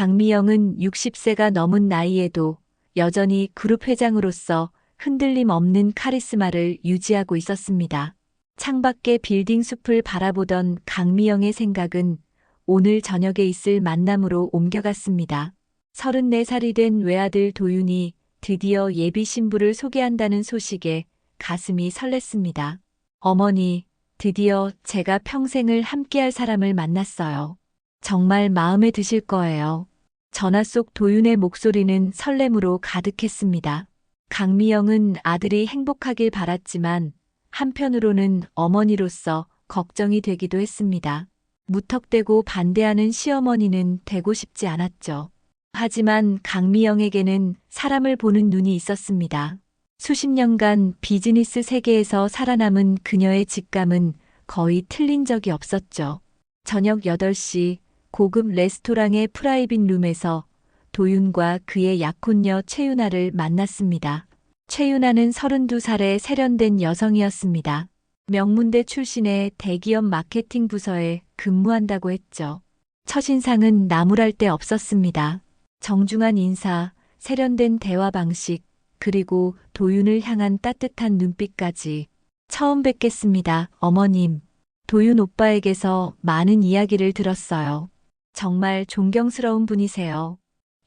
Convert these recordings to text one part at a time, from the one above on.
강미영은 60세가 넘은 나이에도 여전히 그룹 회장으로서 흔들림 없는 카리스마를 유지하고 있었습니다. 창밖의 빌딩 숲을 바라보던 강미영의 생각은 오늘 저녁에 있을 만남으로 옮겨갔습니다. 34살이 된 외아들 도윤이 드디어 예비 신부를 소개한다는 소식에 가슴이 설렜습니다. 어머니, 드디어 제가 평생을 함께할 사람을 만났어요. 정말 마음에 드실 거예요. 전화 속 도윤의 목소리는 설렘으로 가득했습니다. 강미영은 아들이 행복하길 바랐지만 한편으로는 어머니로서 걱정이 되기도 했습니다. 무턱대고 반대하는 시어머니는 되고 싶지 않았죠. 하지만 강미영에게는 사람을 보는 눈이 있었습니다. 수십 년간 비즈니스 세계에서 살아남은 그녀의 직감은 거의 틀린 적이 없었죠. 저녁 8시 고급 레스토랑의 프라이빗 룸에서 도윤과 그의 약혼녀 최윤아를 만났습니다. 최윤아는 32살의 세련된 여성이었습니다. 명문대 출신의 대기업 마케팅 부서에 근무한다고 했죠. 첫인상은 나무랄 데 없었습니다. 정중한 인사, 세련된 대화 방식, 그리고 도윤을 향한 따뜻한 눈빛까지. 처음 뵙겠습니다, 어머님. 도윤 오빠에게서 많은 이야기를 들었어요. 정말 존경스러운 분이세요.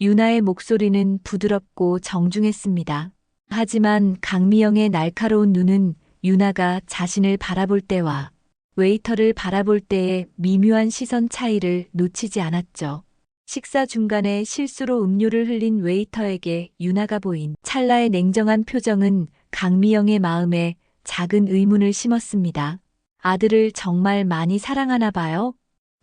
윤아의 목소리는 부드럽고 정중했습니다. 하지만 강미영의 날카로운 눈은 윤아가 자신을 바라볼 때와 웨이터를 바라볼 때의 미묘한 시선 차이를 놓치지 않았죠. 식사 중간에 실수로 음료를 흘린 웨이터에게 윤아가 보인 찰나의 냉정한 표정은 강미영의 마음에 작은 의문을 심었습니다. 아들을 정말 많이 사랑하나 봐요?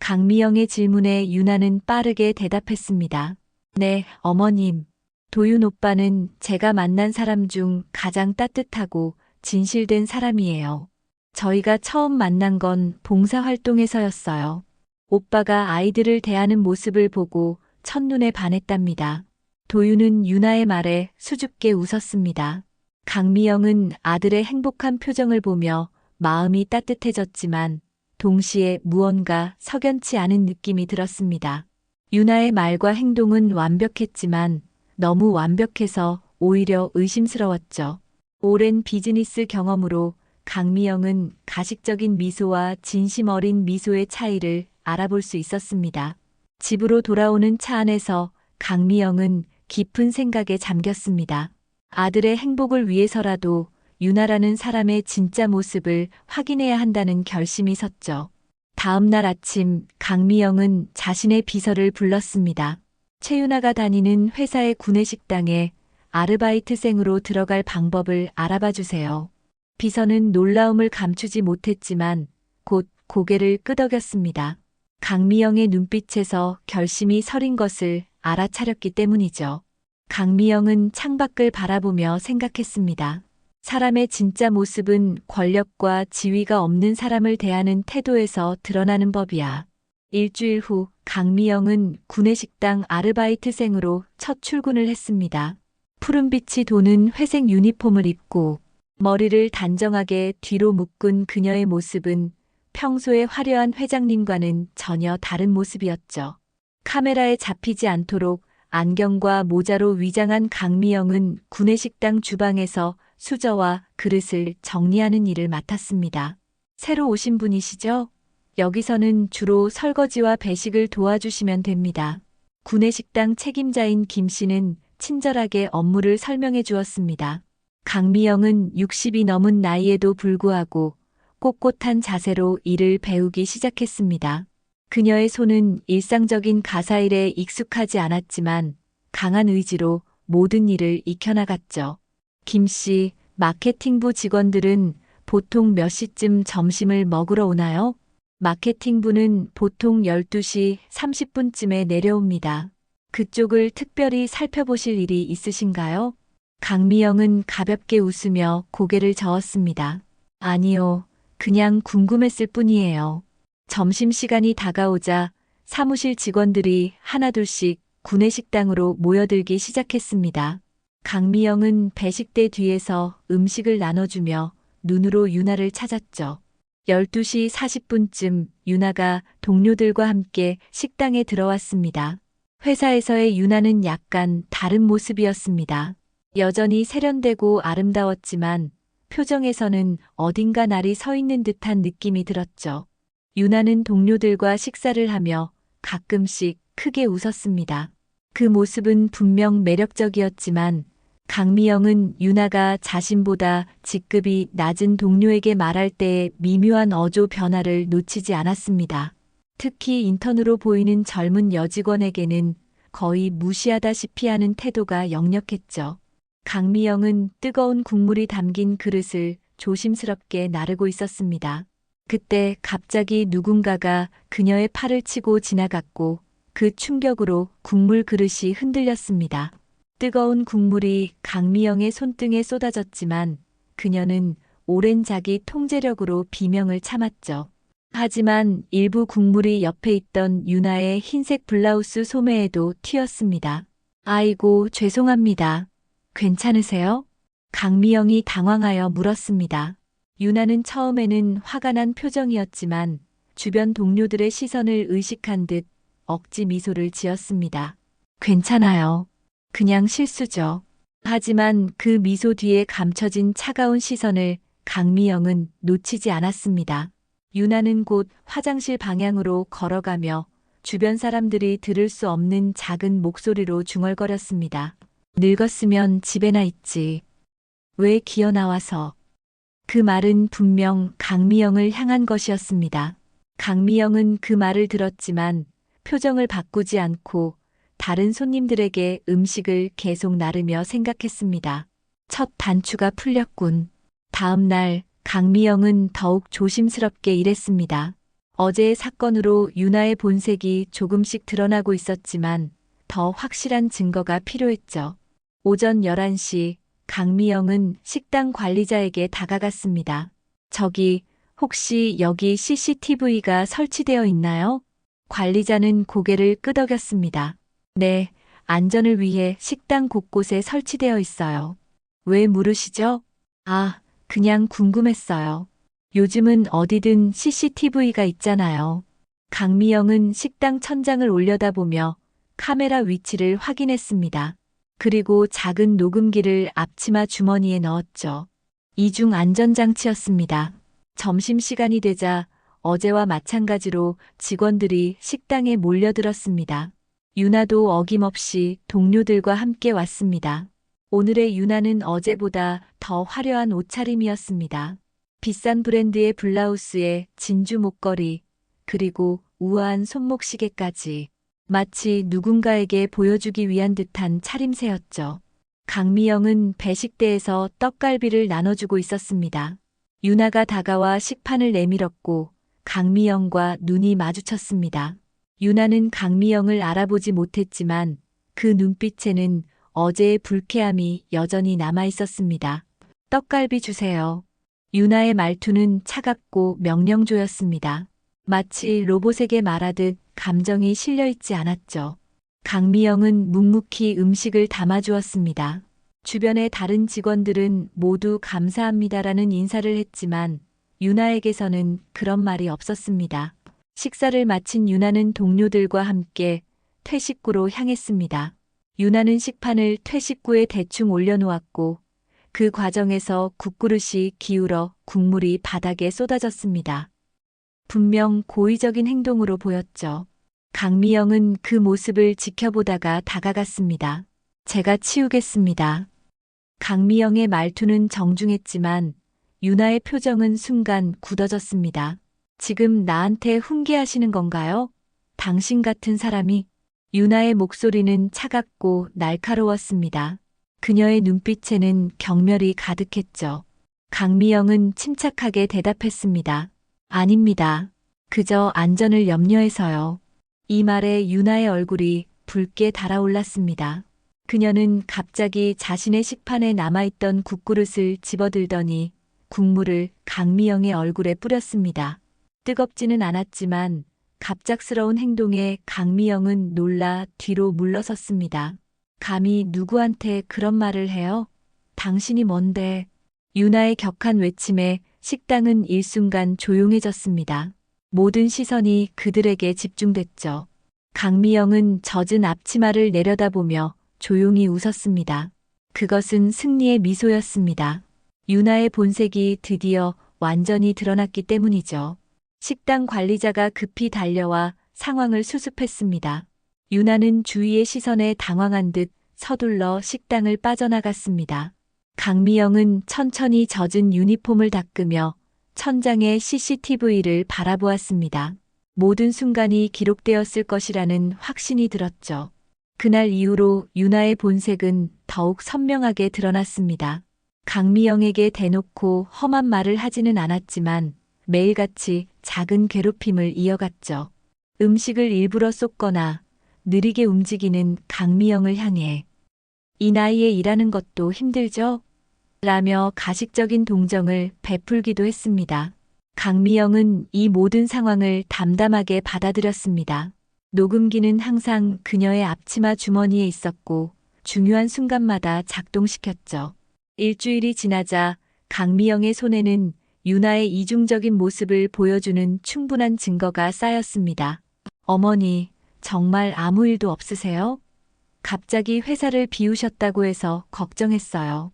강미영의 질문에 윤아는 빠르게 대답했습니다. 네, 어머님. 도윤 오빠는 제가 만난 사람 중 가장 따뜻하고 진실된 사람이에요. 저희가 처음 만난 건 봉사활동에서였어요. 오빠가 아이들을 대하는 모습을 보고 첫눈에 반했답니다. 도윤은 윤아의 말에 수줍게 웃었습니다. 강미영은 아들의 행복한 표정을 보며 마음이 따뜻해졌지만 동시에 무언가 석연치 않은 느낌이 들었습니다. 윤아의 말과 행동은 완벽했지만 너무 완벽해서 오히려 의심스러웠죠. 오랜 비즈니스 경험으로 강미영은 가식적인 미소와 진심 어린 미소의 차이를 알아볼 수 있었습니다. 집으로 돌아오는 차 안에서 강미영은 깊은 생각에 잠겼습니다. 아들의 행복을 위해서라도 윤아라는 사람의 진짜 모습을 확인해야 한다는 결심이 섰죠. 다음 날 아침 강미영은 자신의 비서를 불렀습니다. 최윤아가 다니는 회사의 구내식당에 아르바이트생으로 들어갈 방법을 알아봐 주세요. 비서는 놀라움을 감추지 못했지만 곧 고개를 끄덕였습니다. 강미영의 눈빛에서 결심이 서린 것을 알아차렸기 때문이죠. 강미영은 창밖을 바라보며 생각했습니다. 사람의 진짜 모습은 권력과 지위가 없는 사람을 대하는 태도에서 드러나는 법이야. 일주일 후 강미영은 구내식당 아르바이트생으로 첫 출근을 했습니다. 푸른빛이 도는 회색 유니폼을 입고 머리를 단정하게 뒤로 묶은 그녀의 모습은 평소의 화려한 회장님과는 전혀 다른 모습이었죠. 카메라에 잡히지 않도록 안경과 모자로 위장한 강미영은 구내식당 주방에서 수저와 그릇을 정리하는 일을 맡았습니다. 새로 오신 분이시죠? 여기서는 주로 설거지와 배식을 도와주시면 됩니다. 구내식당 책임자인 김 씨는 친절하게 업무를 설명해 주었습니다. 강미영은 60이 넘은 나이에도 불구하고 꼿꼿한 자세로 일을 배우기 시작했습니다. 그녀의 손은 일상적인 가사일에 익숙하지 않았지만 강한 의지로 모든 일을 익혀나갔죠. 김 씨, 마케팅부 직원들은 보통 몇 시쯤 점심을 먹으러 오나요? 마케팅부는 보통 12시 30분쯤에 내려옵니다. 그쪽을 특별히 살펴보실 일이 있으신가요? 강미영은 가볍게 웃으며 고개를 저었습니다. 아니요, 그냥 궁금했을 뿐이에요. 점심시간이 다가오자 사무실 직원들이 하나둘씩 구내식당으로 모여들기 시작했습니다. 강미영은 배식대 뒤에서 음식을 나눠주며 눈으로 윤아를 찾았죠. 12시 40분쯤 윤아가 동료들과 함께 식당에 들어왔습니다. 회사에서의 유나는 약간 다른 모습이었습니다. 여전히 세련되고 아름다웠지만 표정에서는 어딘가 날이 서 있는 듯한 느낌이 들었죠. 유나는 동료들과 식사를 하며 가끔씩 크게 웃었습니다. 그 모습은 분명 매력적이었지만 강미영은 유나가 자신보다 직급이 낮은 동료에게 말할 때의 미묘한 어조 변화를 놓치지 않았습니다. 특히 인턴으로 보이는 젊은 여직원에게는 거의 무시하다시피 하는 태도가 역력했죠. 강미영은 뜨거운 국물이 담긴 그릇을 조심스럽게 나르고 있었습니다. 그때 갑자기 누군가가 그녀의 팔을 치고 지나갔고 그 충격으로 국물 그릇이 흔들렸습니다. 뜨거운 국물이 강미영의 손등에 쏟아졌지만 그녀는 오랜 자기 통제력으로 비명을 참았죠. 하지만 일부 국물이 옆에 있던 유나의 흰색 블라우스 소매에도 튀었습니다. 아이고, 죄송합니다. 괜찮으세요? 강미영이 당황하여 물었습니다. 유나는 처음에는 화가 난 표정이었지만 주변 동료들의 시선을 의식한 듯 억지 미소를 지었습니다. 괜찮아요. 그냥 실수죠. 하지만 그 미소 뒤에 감춰진 차가운 시선을 강미영은 놓치지 않았습니다. 유나는 곧 화장실 방향으로 걸어가며 주변 사람들이 들을 수 없는 작은 목소리로 중얼거렸습니다. 늙었으면 집에나 있지. 왜 기어 나와서. 그 말은 분명 강미영을 향한 것이었습니다. 강미영은 그 말을 들었지만 표정을 바꾸지 않고 다른 손님들에게 음식을 계속 나르며 생각했습니다. 첫 단추가 풀렸군. 다음 날 강미영은 더욱 조심스럽게 일했습니다. 어제의 사건으로 유나의 본색이 조금씩 드러나고 있었지만 더 확실한 증거가 필요했죠. 오전 11시 강미영은 식당 관리자에게 다가갔습니다. 저기, 혹시 여기 CCTV가 설치되어 있나요? 관리자는 고개를 끄덕였습니다. 네, 안전을 위해 식당 곳곳에 설치되어 있어요. 왜 물으시죠? 아, 그냥 궁금했어요. 요즘은 어디든 CCTV가 있잖아요. 강미영은 식당 천장을 올려다보며 카메라 위치를 확인했습니다. 그리고 작은 녹음기를 앞치마 주머니에 넣었죠. 이중 안전장치였습니다. 점심시간이 되자 어제와 마찬가지로 직원들이 식당에 몰려들었습니다. 유나도 어김없이 동료들과 함께 왔습니다. 오늘의 유나는 어제보다 더 화려한 옷차림이었습니다. 비싼 브랜드의 블라우스에 진주 목걸이, 그리고 우아한 손목시계까지. 마치 누군가에게 보여주기 위한 듯한 차림새였죠. 강미영은 배식대에서 떡갈비를 나눠주고 있었습니다. 유나가 다가와 식판을 내밀었고 강미영과 눈이 마주쳤습니다. 유나는 강미영을 알아보지 못했지만 그 눈빛에는 어제의 불쾌함이 여전히 남아 있었습니다. 떡갈비 주세요. 유나의 말투는 차갑고 명령조였습니다. 마치 로봇에게 말하듯 감정이 실려 있지 않았죠. 강미영은 묵묵히 음식을 담아주었습니다. 주변의 다른 직원들은 모두 감사합니다라는 인사를 했지만 유나에게서는 그런 말이 없었습니다. 식사를 마친 유나는 동료들과 함께 퇴식구로 향했습니다. 유나는 식판을 퇴식구에 대충 올려놓았고 그 과정에서 국그릇이 기울어 국물이 바닥에 쏟아졌습니다. 분명 고의적인 행동으로 보였죠. 강미영은 그 모습을 지켜보다가 다가갔습니다. 제가 치우겠습니다. 강미영의 말투는 정중했지만 유나의 표정은 순간 굳어졌습니다. 지금 나한테 훈계하시는 건가요? 당신 같은 사람이. 유나의 목소리는 차갑고 날카로웠습니다. 그녀의 눈빛에는 경멸이 가득했죠. 강미영은 침착하게 대답했습니다. 아닙니다. 그저 안전을 염려해서요. 이 말에 유나의 얼굴이 붉게 달아올랐습니다. 그녀는 갑자기 자신의 식판에 남아있던 국그릇을 집어들더니 국물을 강미영의 얼굴에 뿌렸습니다. 뜨겁지는 않았지만 갑작스러운 행동에 강미영은 놀라 뒤로 물러섰습니다. 감히 누구한테 그런 말을 해요? 당신이 뭔데? 유나의 격한 외침에 식당은 일순간 조용해졌습니다. 모든 시선이 그들에게 집중됐죠. 강미영은 젖은 앞치마를 내려다보며 조용히 웃었습니다. 그것은 승리의 미소였습니다. 유나의 본색이 드디어 완전히 드러났기 때문이죠. 식당 관리자가 급히 달려와 상황을 수습했습니다. 유나는 주위의 시선에 당황한 듯 서둘러 식당을 빠져나갔습니다. 강미영은 천천히 젖은 유니폼을 닦으며 천장의 CCTV를 바라보았습니다. 모든 순간이 기록되었을 것이라는 확신이 들었죠. 그날 이후로 유나의 본색은 더욱 선명하게 드러났습니다. 강미영에게 대놓고 험한 말을 하지는 않았지만 매일같이 작은 괴롭힘을 이어갔죠. 음식을 일부러 쏟거나 느리게 움직이는 강미영을 향해 이 나이에 일하는 것도 힘들죠? 라며 가식적인 동정을 베풀기도 했습니다. 강미영은 이 모든 상황을 담담하게 받아들였습니다. 녹음기는 항상 그녀의 앞치마 주머니에 있었고 중요한 순간마다 작동시켰죠. 일주일이 지나자 강미영의 손에는 유나의 이중적인 모습을 보여주는 충분한 증거가 쌓였습니다. 어머니, 정말 아무 일도 없으세요? 갑자기 회사를 비우셨다고 해서 걱정했어요.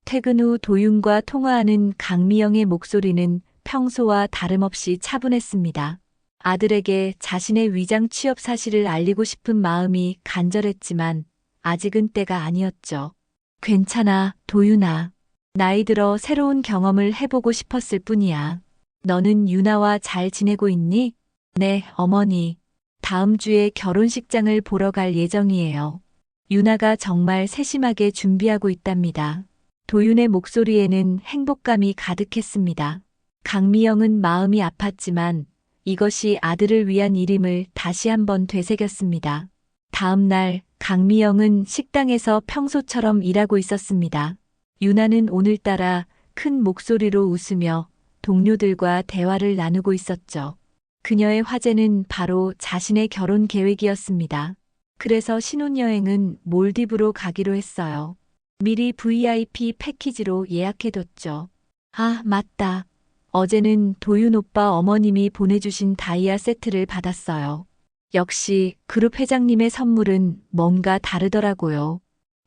퇴근 후 도윤과 통화하는 강미영의 목소리는 평소와 다름없이 차분했습니다. 아들에게 자신의 위장 취업 사실을 알리고 싶은 마음이 간절했지만 아직은 때가 아니었죠. 괜찮아, 도윤아. 나이 들어 새로운 경험을 해보고 싶었을 뿐이야. 너는 유나와 잘 지내고 있니? 네, 어머니. 다음 주에 결혼식장을 보러 갈 예정이에요. 유나가 정말 세심하게 준비하고 있답니다. 도윤의 목소리에는 행복감이 가득했습니다. 강미영은 마음이 아팠지만 이것이 아들을 위한 일임을 다시 한번 되새겼습니다. 다음 날 강미영은 식당에서 평소처럼 일하고 있었습니다. 유나는 오늘따라 큰 목소리로 웃으며 동료들과 대화를 나누고 있었죠. 그녀의 화제는 바로 자신의 결혼 계획이었습니다. 그래서 신혼여행은 몰디브로 가기로 했어요. 미리 VIP 패키지로 예약해뒀죠. 아, 맞다. 어제는 도윤 오빠 어머님이 보내주신 다이아 세트를 받았어요. 역시 그룹 회장님의 선물은 뭔가 다르더라고요.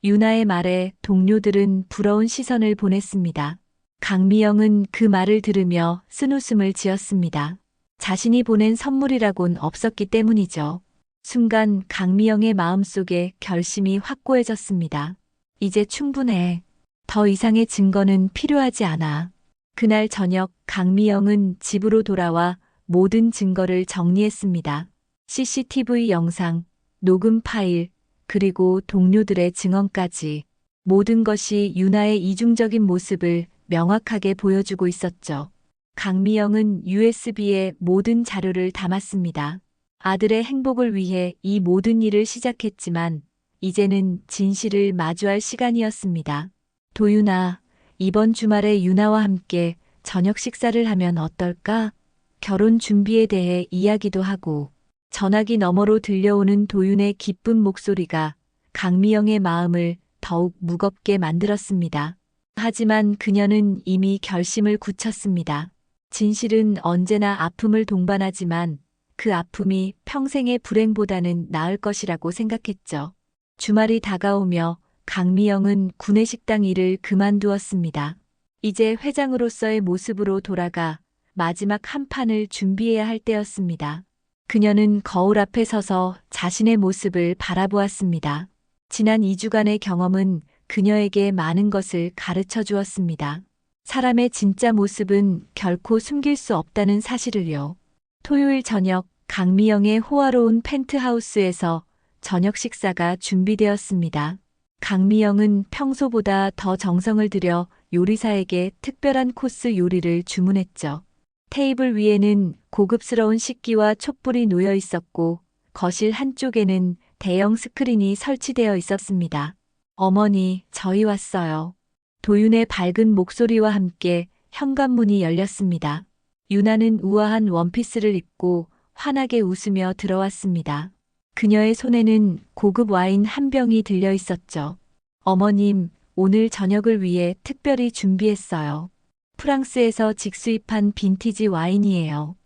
유나의 말에 동료들은 부러운 시선을 보냈습니다. 강미영은 그 말을 들으며 쓴웃음을 지었습니다. 자신이 보낸 선물이라곤 없었기 때문이죠. 순간 강미영의 마음속에 결심이 확고해졌습니다. 이제 충분해. 더 이상의 증거는 필요하지 않아. 그날 저녁 강미영은 집으로 돌아와 모든 증거를 정리했습니다. CCTV 영상, 녹음 파일, 그리고 동료들의 증언까지 모든 것이 유나의 이중적인 모습을 명확하게 보여주고 있었죠. 강미영은 USB에 모든 자료를 담았습니다. 아들의 행복을 위해 이 모든 일을 시작했지만 이제는 진실을 마주할 시간이었습니다. 도윤아, 이번 주말에 유나와 함께 저녁 식사를 하면 어떨까? 결혼 준비에 대해 이야기도 하고. 전화기 너머로 들려오는 도윤의 기쁜 목소리가 강미영의 마음을 더욱 무겁게 만들었습니다. 하지만 그녀는 이미 결심을 굳혔습니다. 진실은 언제나 아픔을 동반하지만 그 아픔이 평생의 불행보다는 나을 것이라고 생각했죠. 주말이 다가오며 강미영은 구내식당 일을 그만두었습니다. 이제 회장으로서의 모습으로 돌아가 마지막 한 판을 준비해야 할 때였습니다. 그녀는 거울 앞에 서서 자신의 모습을 바라보았습니다. 지난 2주간의 경험은 그녀에게 많은 것을 가르쳐 주었습니다. 사람의 진짜 모습은 결코 숨길 수 없다는 사실을요. 토요일 저녁 강미영의 호화로운 펜트하우스에서 저녁 식사가 준비되었습니다. 강미영은 평소보다 더 정성을 들여 요리사에게 특별한 코스 요리를 주문했죠. 테이블 위에는 고급스러운 식기와 촛불이 놓여 있었고 거실 한쪽에는 대형 스크린이 설치되어 있었습니다. 어머니, 저희 왔어요. 도윤의 밝은 목소리와 함께 현관문이 열렸습니다. 유나는 우아한 원피스를 입고 환하게 웃으며 들어왔습니다. 그녀의 손에는 고급 와인 한 병이 들려 있었죠. 어머님, 오늘 저녁을 위해 특별히 준비했어요. 프랑스에서 직수입한 빈티지 와인이에요.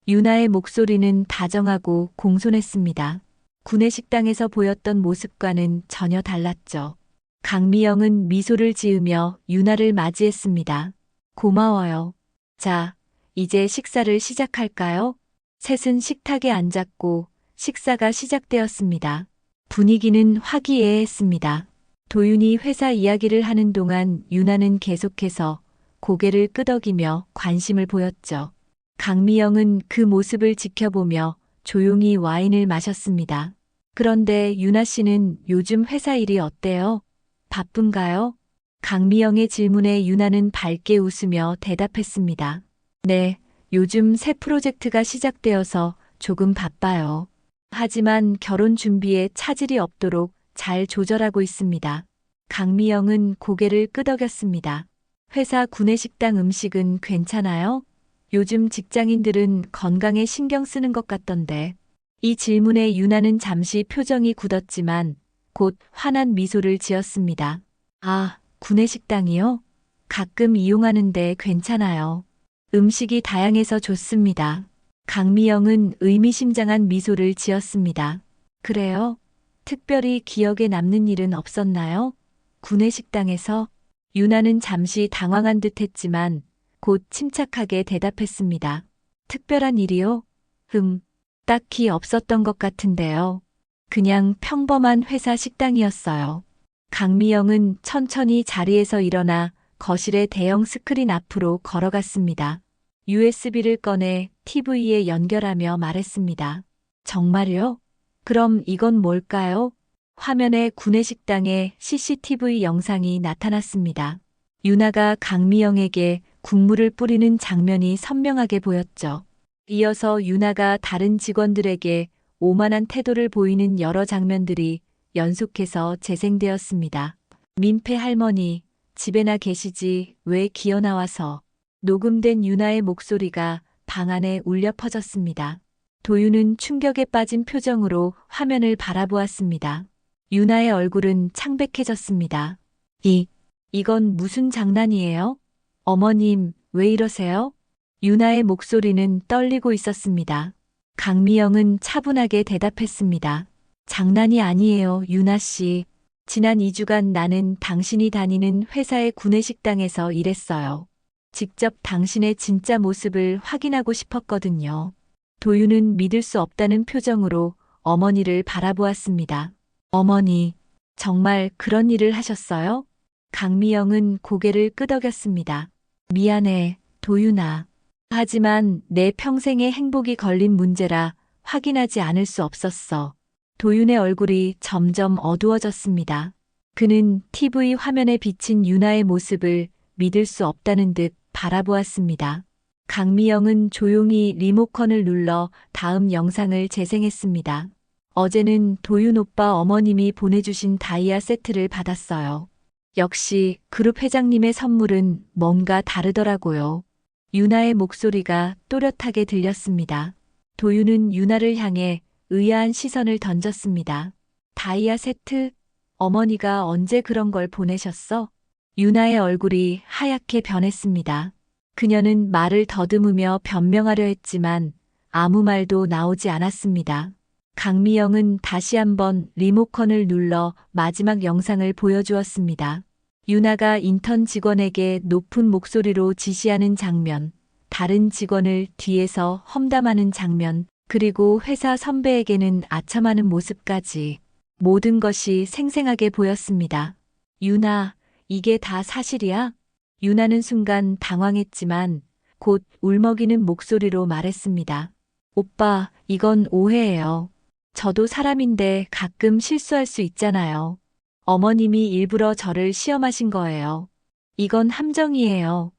유나의 목소리는 다정하고 공손했습니다. 구내식당에서 보였던 모습과는 전혀 달랐죠. 강미영은 미소를 지으며 유나를 맞이했습니다. 고마워요. 자, 이제 식사를 시작할까요? 셋은 식탁에 앉았고 식사가 시작되었습니다. 분위기는 화기애애했습니다. 도윤이 회사 이야기를 하는 동안 유나는 계속해서 고개를 끄덕이며 관심을 보였죠. 강미영은 그 모습을 지켜보며 조용히 와인을 마셨습니다. 그런데 유나 씨는 요즘 회사 일이 어때요? 바쁜가요? 강미영의 질문에 유나는 밝게 웃으며 대답했습니다. 네, 요즘 새 프로젝트가 시작되어서 조금 바빠요. 하지만 결혼 준비에 차질이 없도록 잘 조절하고 있습니다. 강미영은 고개를 끄덕였습니다. 회사 구내식당 음식은 괜찮아요? 요즘 직장인들은 건강에 신경 쓰는 것 같던데. 이 질문에 유나는 잠시 표정이 굳었지만 곧 환한 미소를 지었습니다. 아, 구내식당이요? 가끔 이용하는데 괜찮아요. 음식이 다양해서 좋습니다. 강미영은 의미심장한 미소를 지었습니다. 그래요? 특별히 기억에 남는 일은 없었나요? 구내식당에서 유나는 잠시 당황한 듯 했지만 곧 침착하게 대답했습니다. 특별한 일이요? 딱히 없었던 것 같은데요. 그냥 평범한 회사 식당이었어요. 강미영은 천천히 자리에서 일어나 거실의 대형 스크린 앞으로 걸어갔습니다. USB를 꺼내 TV에 연결하며 말했습니다. 정말요? 그럼 이건 뭘까요? 화면에 구내식당의 CCTV 영상이 나타났습니다. 유나가 강미영에게 국물을 뿌리는 장면이 선명하게 보였죠. 이어서 유나가 다른 직원들에게 오만한 태도를 보이는 여러 장면들이 연속해서 재생되었습니다. 민폐 할머니, 집에나 계시지 왜 기어 나와서. 녹음된 유나의 목소리가 방 안에 울려 퍼졌습니다. 도윤은 충격에 빠진 표정으로 화면을 바라보았습니다. 유나의 얼굴은 창백해졌습니다. 이건 무슨 장난이에요? 어머님, 왜 이러세요? 유나의 목소리는 떨리고 있었습니다. 강미영은 차분하게 대답했습니다. 장난이 아니에요, 유나 씨. 지난 2주간 나는 당신이 다니는 회사의 구내식당에서 일했어요. 직접 당신의 진짜 모습을 확인하고 싶었거든요. 도윤은 믿을 수 없다는 표정으로 어머니를 바라보았습니다. 어머니, 정말 그런 일을 하셨어요? 강미영은 고개를 끄덕였습니다. 미안해, 도윤아. 하지만 내 평생의 행복이 걸린 문제라 확인하지 않을 수 없었어. 도윤의 얼굴이 점점 어두워졌습니다. 그는 TV 화면에 비친 유나의 모습을 믿을 수 없다는 듯 바라보았습니다. 강미영은 조용히 리모컨을 눌러 다음 영상을 재생했습니다. 어제는 도윤 오빠 어머님이 보내주신 다이아 세트를 받았어요. 역시 그룹 회장님의 선물은 뭔가 다르더라고요. 유나의 목소리가 또렷하게 들렸습니다. 도윤은 유나를 향해 의아한 시선을 던졌습니다. 다이아 세트? 어머니가 언제 그런 걸 보내셨어? 유나의 얼굴이 하얗게 변했습니다. 그녀는 말을 더듬으며 변명하려 했지만 아무 말도 나오지 않았습니다. 강미영은 다시 한번 리모컨을 눌러 마지막 영상을 보여주었습니다. 유나가 인턴 직원에게 높은 목소리로 지시하는 장면, 다른 직원을 뒤에서 험담하는 장면, 그리고 회사 선배에게는 아첨하는 모습까지 모든 것이 생생하게 보였습니다. 유나, 이게 다 사실이야? 유나는 순간 당황했지만 곧 울먹이는 목소리로 말했습니다. 오빠, 이건 오해예요. 저도 사람인데 가끔 실수할 수 있잖아요. 어머님이 일부러 저를 시험하신 거예요. 이건 함정이에요.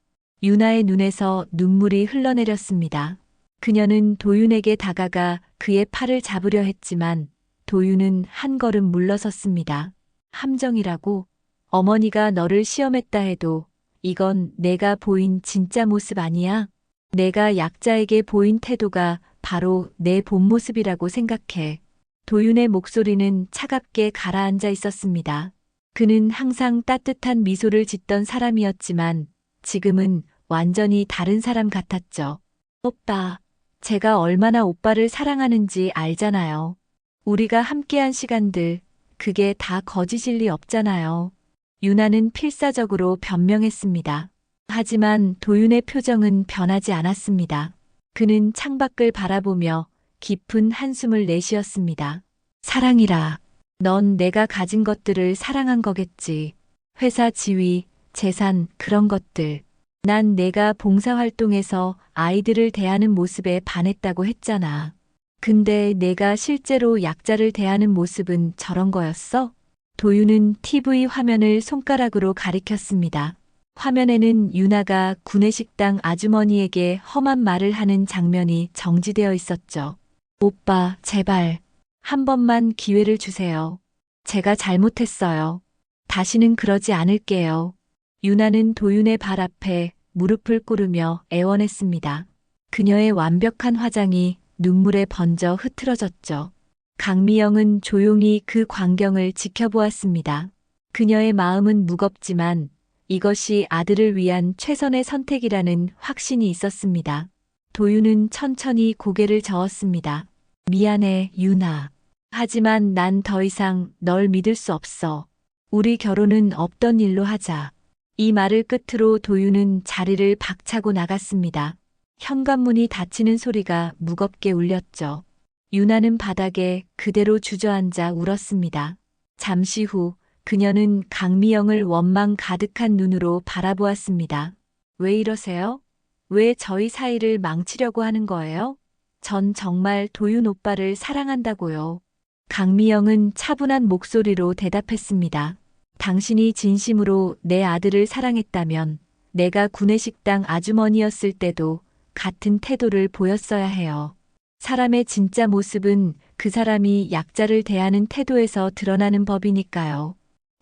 유나의 눈에서 눈물이 흘러내렸습니다. 그녀는 도윤에게 다가가 그의 팔을 잡으려 했지만 도윤은 한 걸음 물러섰습니다. 함정이라고? 어머니가 너를 시험했다 해도 이건 내가 보인 진짜 모습 아니야? 내가 약자에게 보인 태도가 바로 내 본 모습이라고 생각해. 도윤의 목소리는 차갑게 가라앉아 있었습니다. 그는 항상 따뜻한 미소를 짓던 사람이었지만 지금은 완전히 다른 사람 같았죠. 오빠, 제가 얼마나 오빠를 사랑하는지 알잖아요. 우리가 함께한 시간들, 그게 다 거짓일 리 없잖아요. 유나는 필사적으로 변명했습니다. 하지만 도윤의 표정은 변하지 않았습니다. 그는 창밖을 바라보며 깊은 한숨을 내쉬었습니다. 사랑이라. 넌 내가 가진 것들을 사랑한 거겠지. 회사 지위, 재산, 그런 것들. 난 내가 봉사활동에서 아이들을 대하는 모습에 반했다고 했잖아. 근데 내가 실제로 약자를 대하는 모습은 저런 거였어? 도윤은 TV 화면을 손가락으로 가리켰습니다. 화면에는 유나가 구내식당 아주머니에게 험한 말을 하는 장면이 정지되어 있었죠. 오빠, 제발. 한 번만 기회를 주세요. 제가 잘못했어요. 다시는 그러지 않을게요. 유나는 도윤의 발 앞에 무릎을 꿇으며 애원했습니다. 그녀의 완벽한 화장이 눈물에 번져 흐트러졌죠. 강미영은 조용히 그 광경을 지켜보았습니다. 그녀의 마음은 무겁지만 이것이 아들을 위한 최선의 선택이라는 확신이 있었습니다. 도윤은 천천히 고개를 저었습니다. 미안해, 유나. 하지만 난 더 이상 널 믿을 수 없어. 우리 결혼은 없던 일로 하자. 이 말을 끝으로 도윤은 자리를 박차고 나갔습니다. 현관문이 닫히는 소리가 무겁게 울렸죠. 유나는 바닥에 그대로 주저앉아 울었습니다. 잠시 후 그녀는 강미영을 원망 가득한 눈으로 바라보았습니다. 왜 이러세요? 왜 저희 사이를 망치려고 하는 거예요? 전 정말 도윤 오빠를 사랑한다고요. 강미영은 차분한 목소리로 대답했습니다. 당신이 진심으로 내 아들을 사랑했다면 내가 구내식당 아주머니였을 때도 같은 태도를 보였어야 해요. 사람의 진짜 모습은 그 사람이 약자를 대하는 태도에서 드러나는 법이니까요.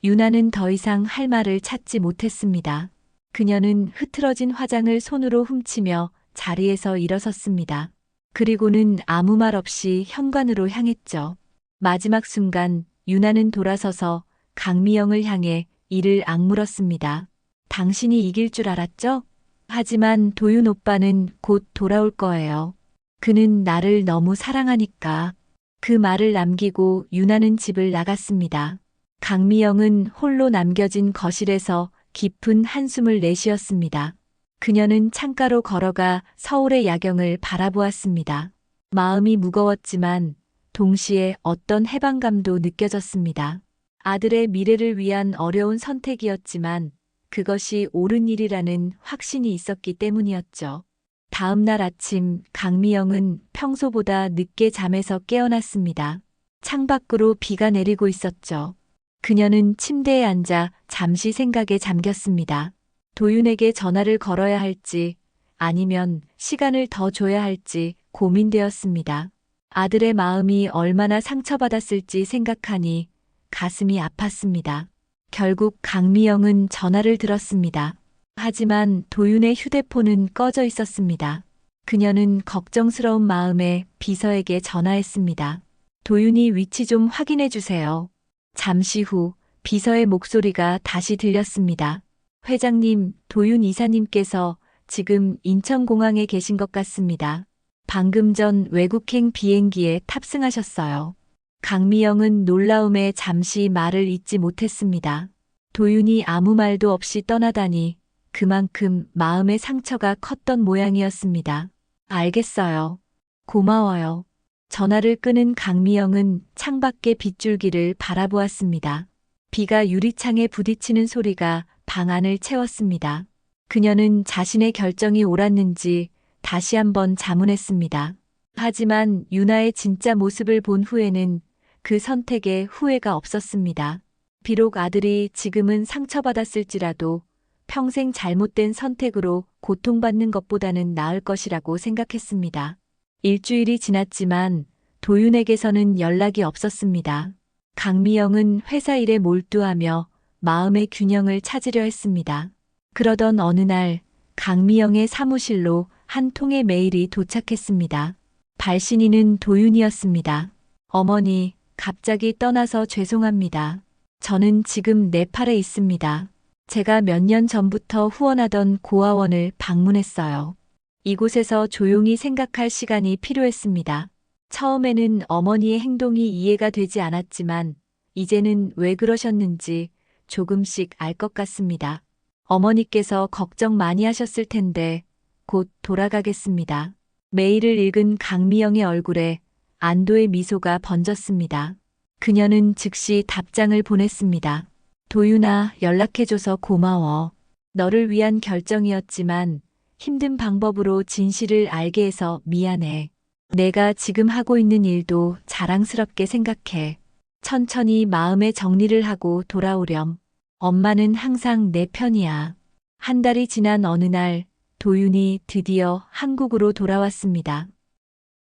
유나는 더 이상 할 말을 찾지 못했습니다. 그녀는 흐트러진 화장을 손으로 훔치며 자리에서 일어섰습니다. 그리고는 아무 말 없이 현관으로 향했죠. 마지막 순간 유나는 돌아서서 강미영을 향해 이를 악물었습니다. 당신이 이길 줄 알았죠? 하지만 도윤 오빠는 곧 돌아올 거예요. 그는 나를 너무 사랑하니까. 그 말을 남기고 유나는 집을 나갔습니다. 강미영은 홀로 남겨진 거실에서 깊은 한숨을 내쉬었습니다. 그녀는 창가로 걸어가 서울의 야경을 바라보았습니다. 마음이 무거웠지만 동시에 어떤 해방감도 느껴졌습니다. 아들의 미래를 위한 어려운 선택이었지만 그것이 옳은 일이라는 확신이 있었기 때문이었죠. 다음 날 아침 강미영은 평소보다 늦게 잠에서 깨어났습니다. 창밖으로 비가 내리고 있었죠. 그녀는 침대에 앉아 잠시 생각에 잠겼습니다. 도윤에게 전화를 걸어야 할지 아니면 시간을 더 줘야 할지 고민되었습니다. 아들의 마음이 얼마나 상처받았을지 생각하니 가슴이 아팠습니다. 결국 강미영은 전화를 들었습니다. 하지만 도윤의 휴대폰은 꺼져 있었습니다. 그녀는 걱정스러운 마음에 비서에게 전화했습니다. 도윤이 위치 좀 확인해 주세요. 잠시 후 비서의 목소리가 다시 들렸습니다. 회장님, 도윤 이사님께서 지금 인천공항에 계신 것 같습니다. 방금 전 외국행 비행기에 탑승하셨어요. 강미영은 놀라움에 잠시 말을 잇지 못했습니다. 도윤이 아무 말도 없이 떠나다니 그만큼 마음의 상처가 컸던 모양이었습니다. 알겠어요. 고마워요. 전화를 끄는 강미영은 창밖의 빗줄기를 바라보았습니다. 비가 유리창에 부딪히는 소리가 방 안을 채웠습니다. 그녀는 자신의 결정이 옳았는지 다시 한번 자문했습니다. 하지만 유나의 진짜 모습을 본 후에는 그 선택에 후회가 없었습니다. 비록 아들이 지금은 상처받았을지라도 평생 잘못된 선택으로 고통받는 것보다는 나을 것이라고 생각했습니다. 일주일이 지났지만 도윤에게서는 연락이 없었습니다. 강미영은 회사 일에 몰두하며 마음의 균형을 찾으려 했습니다. 그러던 어느 날 강미영의 사무실로 한 통의 메일이 도착했습니다. 발신인은 도윤이었습니다. 어머니, 갑자기 떠나서 죄송합니다. 저는 지금 네팔에 있습니다. 제가 몇 년 전부터 후원하던 고아원을 방문했어요. 이곳에서 조용히 생각할 시간이 필요했습니다. 처음에는 어머니의 행동이 이해가 되지 않았지만 이제는 왜 그러셨는지 조금씩 알 것 같습니다. 어머니께서 걱정 많이 하셨을 텐데 곧 돌아가겠습니다. 메일을 읽은 강미영의 얼굴에 안도의 미소가 번졌습니다. 그녀는 즉시 답장을 보냈습니다. 도윤아, 연락해줘서 고마워. 너를 위한 결정이었지만 힘든 방법으로 진실을 알게 해서 미안해. 내가 지금 하고 있는 일도 자랑스럽게 생각해. 천천히 마음의 정리를 하고 돌아오렴. 엄마는 항상 내 편이야. 한 달이 지난 어느 날 도윤이 드디어 한국으로 돌아왔습니다.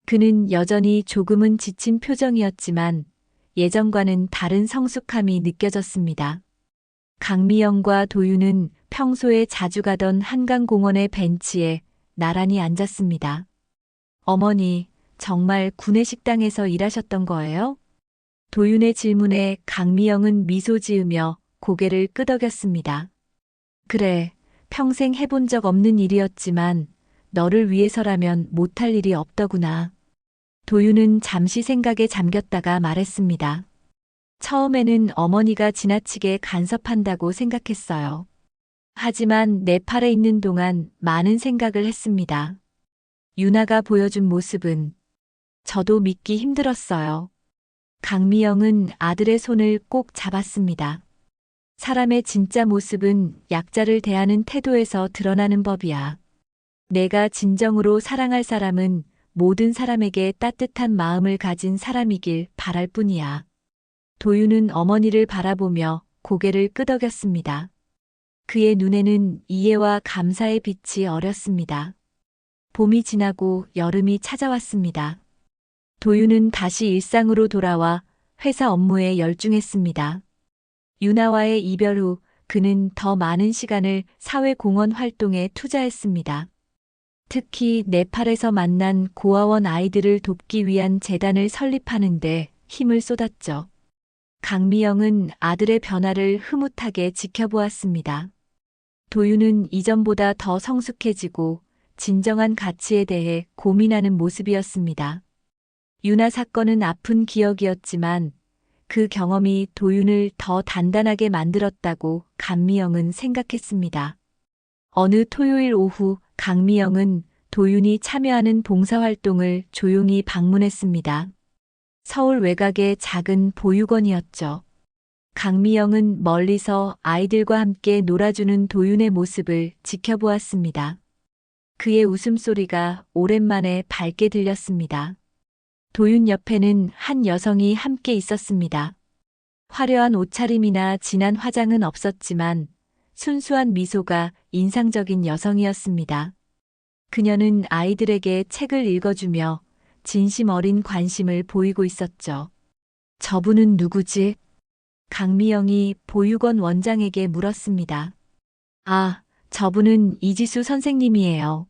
그는 여전히 조금은 지친 표정이었지만 예전과는 다른 성숙함이 느껴졌습니다. 강미영과 도윤은 평소에 자주 가던 한강공원의 벤치에 나란히 앉았습니다. 어머니, 정말 구내식당에서 일하셨던 거예요? 도윤의 질문에 강미영은 미소 지으며 고개를 끄덕였습니다. 그래, 평생 해본 적 없는 일이었지만 너를 위해서라면 못할 일이 없더구나. 도윤은 잠시 생각에 잠겼다가 말했습니다. 처음에는 어머니가 지나치게 간섭한다고 생각했어요. 하지만 네팔에 있는 동안 많은 생각을 했습니다. 유나가 보여준 모습은 저도 믿기 힘들었어요. 강미영은 아들의 손을 꼭 잡았습니다. 사람의 진짜 모습은 약자를 대하는 태도에서 드러나는 법이야. 내가 진정으로 사랑할 사람은 모든 사람에게 따뜻한 마음을 가진 사람이길 바랄 뿐이야. 도윤은 어머니를 바라보며 고개를 끄덕였습니다. 그의 눈에는 이해와 감사의 빛이 어렸습니다. 봄이 지나고 여름이 찾아왔습니다. 도윤은 다시 일상으로 돌아와 회사 업무에 열중했습니다. 유나와의 이별 후 그는 더 많은 시간을 사회공헌 활동에 투자했습니다. 특히 네팔에서 만난 고아원 아이들을 돕기 위한 재단을 설립하는데 힘을 쏟았죠. 강미영은 아들의 변화를 흐뭇하게 지켜보았습니다. 도윤은 이전보다 더 성숙해지고 진정한 가치에 대해 고민하는 모습이었습니다. 유나 사건은 아픈 기억이었지만 그 경험이 도윤을 더 단단하게 만들었다고 강미영은 생각했습니다. 어느 토요일 오후 강미영은 도윤이 참여하는 봉사활동을 조용히 방문했습니다. 서울 외곽의 작은 보육원이었죠. 강미영은 멀리서 아이들과 함께 놀아주는 도윤의 모습을 지켜보았습니다. 그의 웃음소리가 오랜만에 밝게 들렸습니다. 도윤 옆에는 한 여성이 함께 있었습니다. 화려한 옷차림이나 진한 화장은 없었지만 순수한 미소가 인상적인 여성이었습니다. 그녀는 아이들에게 책을 읽어주며 진심 어린 관심을 보이고 있었죠. 저분은 누구지? 강미영이 보육원 원장에게 물었습니다. 아, 저분은 이지수 선생님이에요.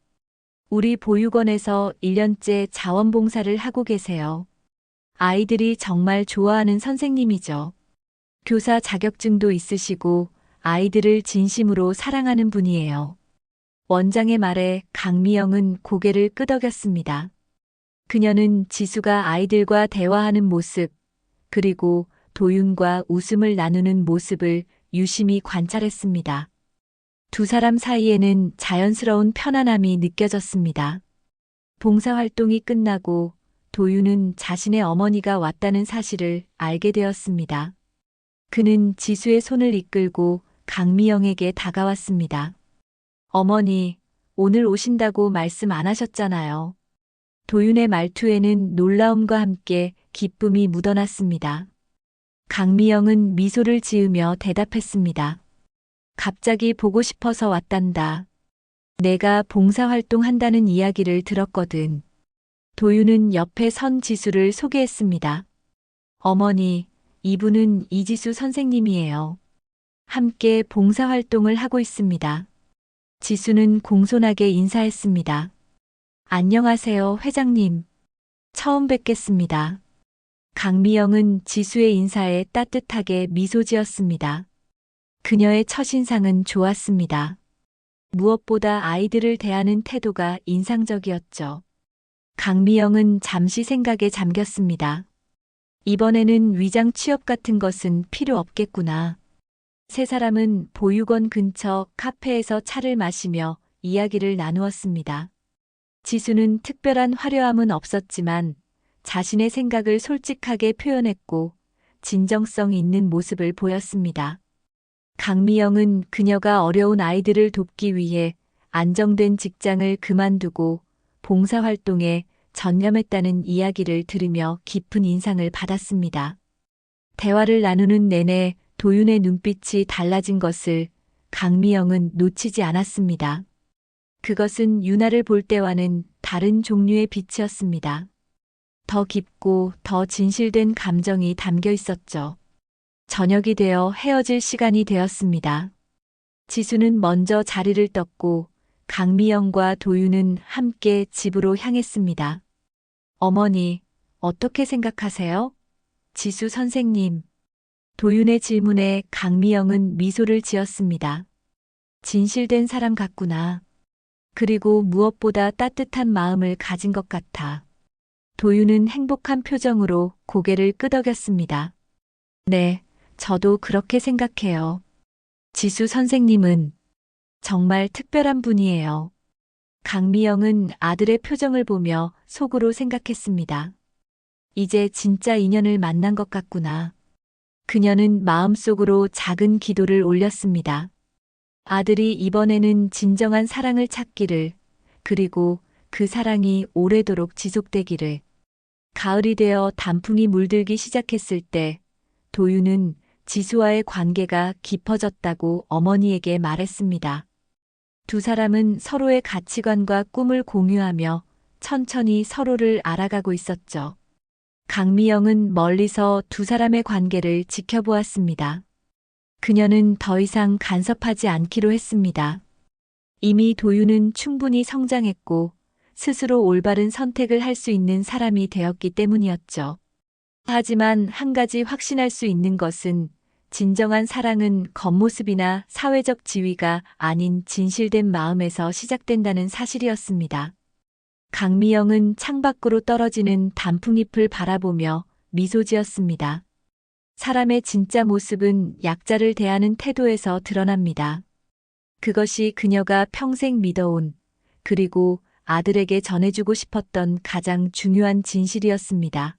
우리 보육원에서 1년째 자원봉사를 하고 계세요. 아이들이 정말 좋아하는 선생님이죠. 교사 자격증도 있으시고 아이들을 진심으로 사랑하는 분이에요. 원장의 말에 강미영은 고개를 끄덕였습니다. 그녀는 지수가 아이들과 대화하는 모습, 그리고 도윤과 웃음을 나누는 모습을 유심히 관찰했습니다. 두 사람 사이에는 자연스러운 편안함이 느껴졌습니다. 봉사활동이 끝나고 도윤은 자신의 어머니가 왔다는 사실을 알게 되었습니다. 그는 지수의 손을 이끌고 강미영에게 다가왔습니다. 어머니, 오늘 오신다고 말씀 안 하셨잖아요. 도윤의 말투에는 놀라움과 함께 기쁨이 묻어났습니다. 강미영은 미소를 지으며 대답했습니다. 갑자기 보고 싶어서 왔단다. 내가 봉사활동 한다는 이야기를 들었거든. 도윤은 옆에 선 지수를 소개했습니다. 어머니, 이분은 이지수 선생님이에요. 함께 봉사활동을 하고 있습니다. 지수는 공손하게 인사했습니다. 안녕하세요, 회장님. 처음 뵙겠습니다. 강미영은 지수의 인사에 따뜻하게 미소 지었습니다. 그녀의 첫인상은 좋았습니다. 무엇보다 아이들을 대하는 태도가 인상적이었죠. 강미영은 잠시 생각에 잠겼습니다. 이번에는 위장 취업 같은 것은 필요 없겠구나. 세 사람은 보육원 근처 카페에서 차를 마시며 이야기를 나누었습니다. 지수는 특별한 화려함은 없었지만 자신의 생각을 솔직하게 표현했고 진정성 있는 모습을 보였습니다. 강미영은 그녀가 어려운 아이들을 돕기 위해 안정된 직장을 그만두고 봉사활동에 전념했다는 이야기를 들으며 깊은 인상을 받았습니다. 대화를 나누는 내내 도윤의 눈빛이 달라진 것을 강미영은 놓치지 않았습니다. 그것은 유나를 볼 때와는 다른 종류의 빛이었습니다. 더 깊고 더 진실된 감정이 담겨 있었죠. 저녁이 되어 헤어질 시간이 되었습니다. 지수는 먼저 자리를 떴고 강미영과 도윤은 함께 집으로 향했습니다. 어머니, 어떻게 생각하세요? 지수 선생님. 도윤의 질문에 강미영은 미소를 지었습니다. 진실된 사람 같구나. 그리고 무엇보다 따뜻한 마음을 가진 것 같아. 도윤은 행복한 표정으로 고개를 끄덕였습니다. 네, 저도 그렇게 생각해요. 지수 선생님은 정말 특별한 분이에요. 강미영은 아들의 표정을 보며 속으로 생각했습니다. 이제 진짜 인연을 만난 것 같구나. 그녀는 마음속으로 작은 기도를 올렸습니다. 아들이 이번에는 진정한 사랑을 찾기를, 그리고 그 사랑이 오래도록 지속되기를. 가을이 되어 단풍이 물들기 시작했을 때 도윤은 지수와의 관계가 깊어졌다고 어머니에게 말했습니다. 두 사람은 서로의 가치관과 꿈을 공유하며 천천히 서로를 알아가고 있었죠. 강미영은 멀리서 두 사람의 관계를 지켜보았습니다. 그녀는 더 이상 간섭하지 않기로 했습니다. 이미 도윤은 충분히 성장했고 스스로 올바른 선택을 할 수 있는 사람이 되었기 때문이었죠. 하지만 한 가지 확신할 수 있는 것은 진정한 사랑은 겉모습이나 사회적 지위가 아닌 진실된 마음에서 시작된다는 사실이었습니다. 강미영은 창밖으로 떨어지는 단풍잎을 바라보며 미소 지었습니다. 사람의 진짜 모습은 약자를 대하는 태도에서 드러납니다. 그것이 그녀가 평생 믿어온, 그리고 아들에게 전해주고 싶었던 가장 중요한 진실이었습니다.